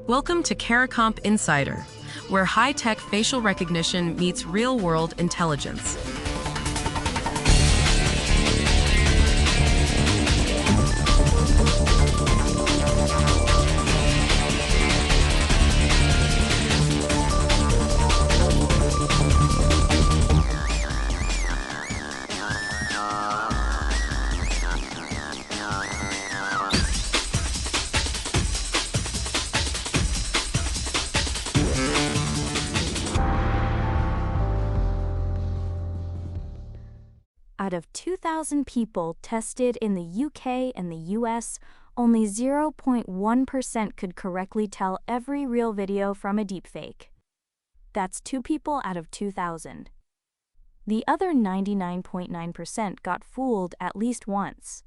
Welcome to CARICOMP Insider, where high-tech facial recognition meets real-world intelligence. Out of 2,000 people tested in the UK and the US, only 0.1% could correctly tell every real video from a deepfake. That's 2 people out of 2,000. The other 99.9% got fooled at least once.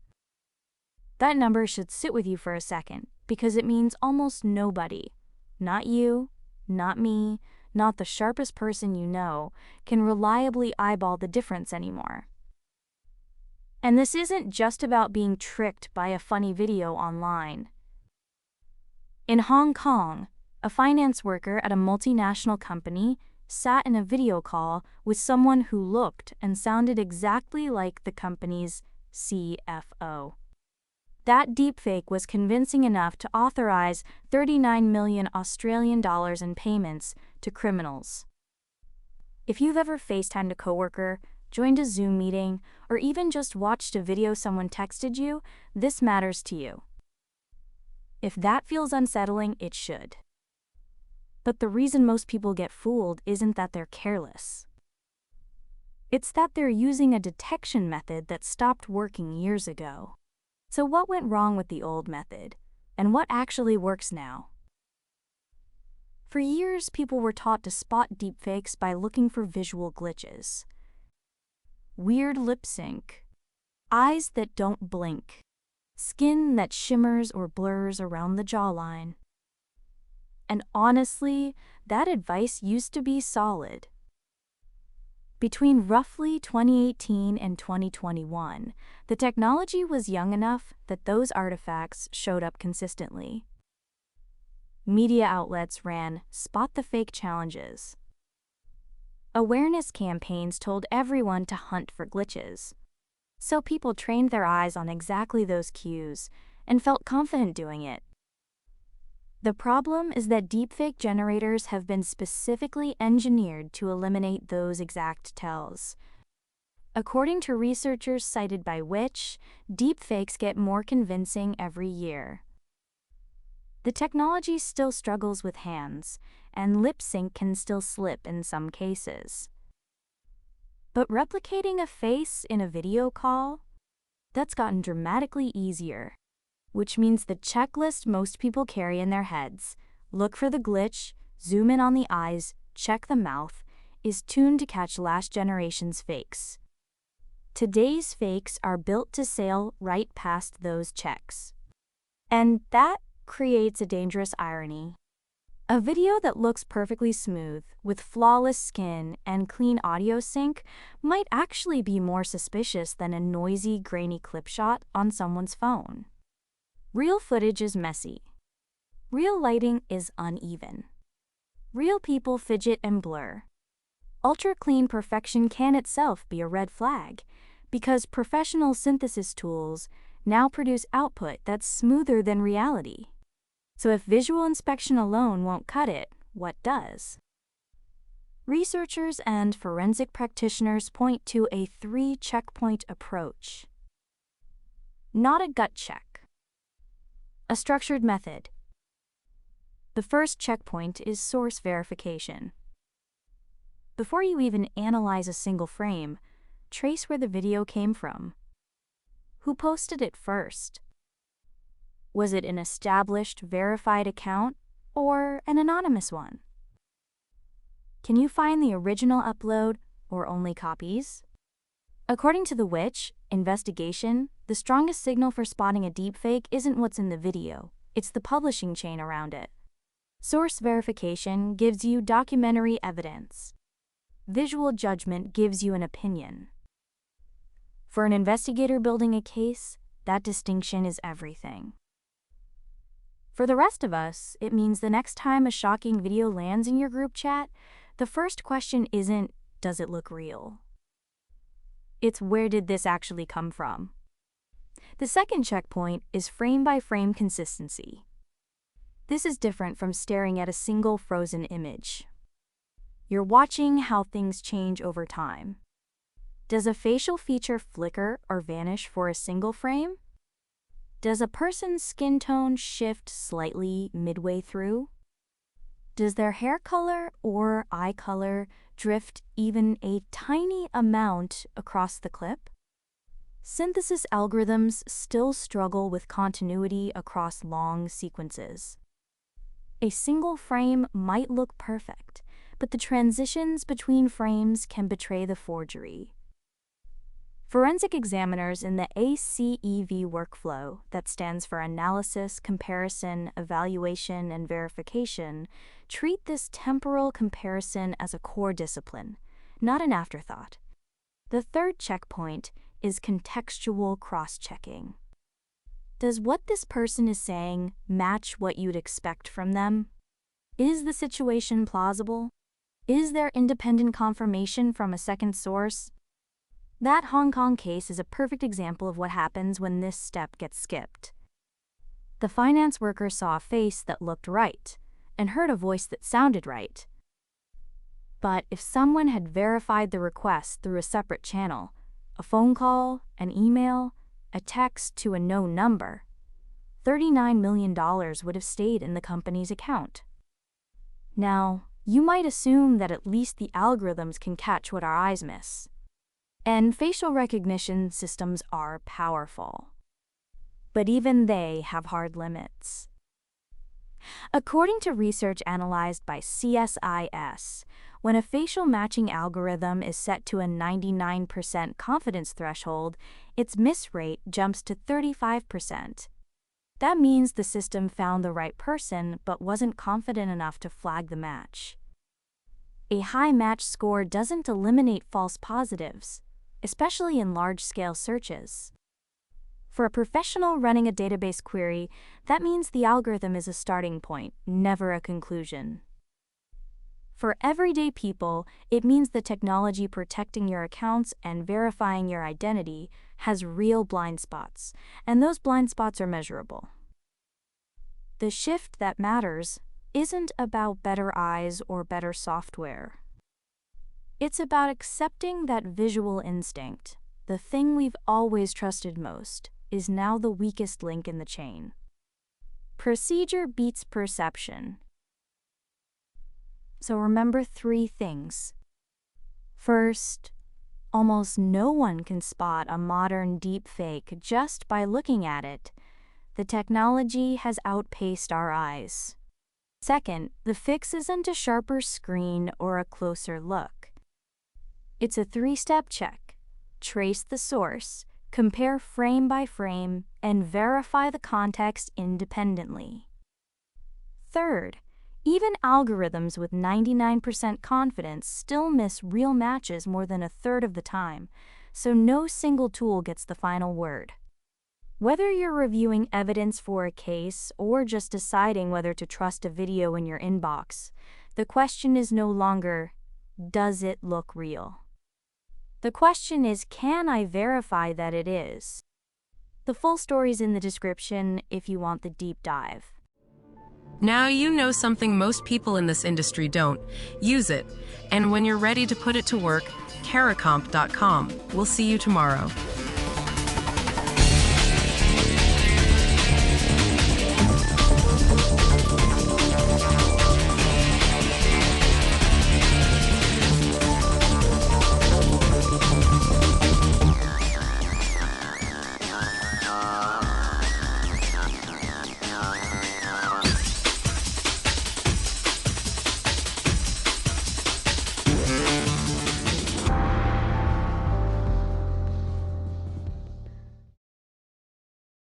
That number should sit with you for a second, because it means almost nobody, not you, not me, not the sharpest person you know, can reliably eyeball the difference anymore. And this isn't just about being tricked by a funny video online. In Hong Kong, a finance worker at a multinational company sat in a video call with someone who looked and sounded exactly like the company's CFO. That deepfake was convincing enough to authorize 39 million Australian dollars in payments to criminals. If you've ever FaceTimed a coworker, joined a Zoom meeting, or even just watched a video someone texted you, this matters to you. If that feels unsettling, it should. But the reason most people get fooled isn't that they're careless. It's that they're using a detection method that stopped working years ago. So what went wrong with the old method, and what actually works now? For years, people were taught to spot deepfakes by looking for visual glitches. Weird lip sync, eyes that don't blink, skin that shimmers or blurs around the jawline. And honestly, that advice used to be solid. Between roughly 2018 and 2021, the technology was young enough that those artifacts showed up consistently. Media outlets ran Spot the Fake challenges. Awareness campaigns told everyone to hunt for glitches. So people trained their eyes on exactly those cues and felt confident doing it. The problem is that deepfake generators have been specifically engineered to eliminate those exact tells. According to researchers cited by Which, deepfakes get more convincing every year. The technology still struggles with hands, and lip sync can still slip in some cases. But replicating a face in a video call? That's gotten dramatically easier, which means the checklist most people carry in their heads, look for the glitch, zoom in on the eyes, check the mouth, is tuned to catch last generation's fakes. Today's fakes are built to sail right past those checks. And that creates a dangerous irony. A video that looks perfectly smooth, with flawless skin and clean audio sync, might actually be more suspicious than a noisy, grainy clip shot on someone's phone. Real footage is messy. Real lighting is uneven. Real people fidget and blur. Ultra-clean perfection can itself be a red flag, because professional synthesis tools now produce output that's smoother than reality. So if visual inspection alone won't cut it, what does? Researchers and forensic practitioners point to a 3-checkpoint approach. Not a gut check. A structured method. The first checkpoint is source verification. Before you even analyze a single frame, trace where the video came from. Who posted it first? Was it an established, verified account, or an anonymous one? Can you find the original upload, or only copies? According to the Which investigation, the strongest signal for spotting a deepfake isn't what's in the video, it's the publishing chain around it. Source verification gives you documentary evidence. Visual judgment gives you an opinion. For an investigator building a case, that distinction is everything. For the rest of us, it means the next time a shocking video lands in your group chat, the first question isn't, does it look real? It's, where did this actually come from? The second checkpoint is frame-by-frame consistency. This is different from staring at a single frozen image. You're watching how things change over time. Does a facial feature flicker or vanish for a single frame? Does a person's skin tone shift slightly midway through? Does their hair color or eye color drift even a tiny amount across the clip? Synthesis algorithms still struggle with continuity across long sequences. A single frame might look perfect, but the transitions between frames can betray the forgery. Forensic examiners in the ACEV workflow, that stands for Analysis, Comparison, Evaluation, and Verification, treat this temporal comparison as a core discipline, not an afterthought. The third checkpoint is contextual cross-checking. Does what this person is saying match what you'd expect from them? Is the situation plausible? Is there independent confirmation from a second source? That Hong Kong case is a perfect example of what happens when this step gets skipped. The finance worker saw a face that looked right and heard a voice that sounded right. But if someone had verified the request through a separate channel, a phone call, an email, a text to a known number, $39 million would have stayed in the company's account. Now, you might assume that at least the algorithms can catch what our eyes miss. And facial recognition systems are powerful. But even they have hard limits. According to research analyzed by CSIS, when a facial matching algorithm is set to a 99% confidence threshold, its miss rate jumps to 35%. That means the system found the right person but wasn't confident enough to flag the match. A high match score doesn't eliminate false positives, especially in large-scale searches. For a professional running a database query, that means the algorithm is a starting point, never a conclusion. For everyday people, it means the technology protecting your accounts and verifying your identity has real blind spots, and those blind spots are measurable. The shift that matters isn't about better eyes or better software. It's about accepting that visual instinct, the thing we've always trusted most, is now the weakest link in the chain. Procedure beats perception. So remember 3 things. First, almost no one can spot a modern deepfake just by looking at it. The technology has outpaced our eyes. Second, the fix isn't a sharper screen or a closer look. It's a 3-step check. Trace the source, compare frame by frame, and verify the context independently. Third, even algorithms with 99% confidence still miss real matches more than 1/3 of the time, so no single tool gets the final word. Whether you're reviewing evidence for a case or just deciding whether to trust a video in your inbox, the question is no longer, does it look real? The question is, can I verify that it is? The full story's in the description if you want the deep dive. Now you know something most people in this industry don't. Use it. And when you're ready to put it to work, caracomp.com. We'll see you tomorrow.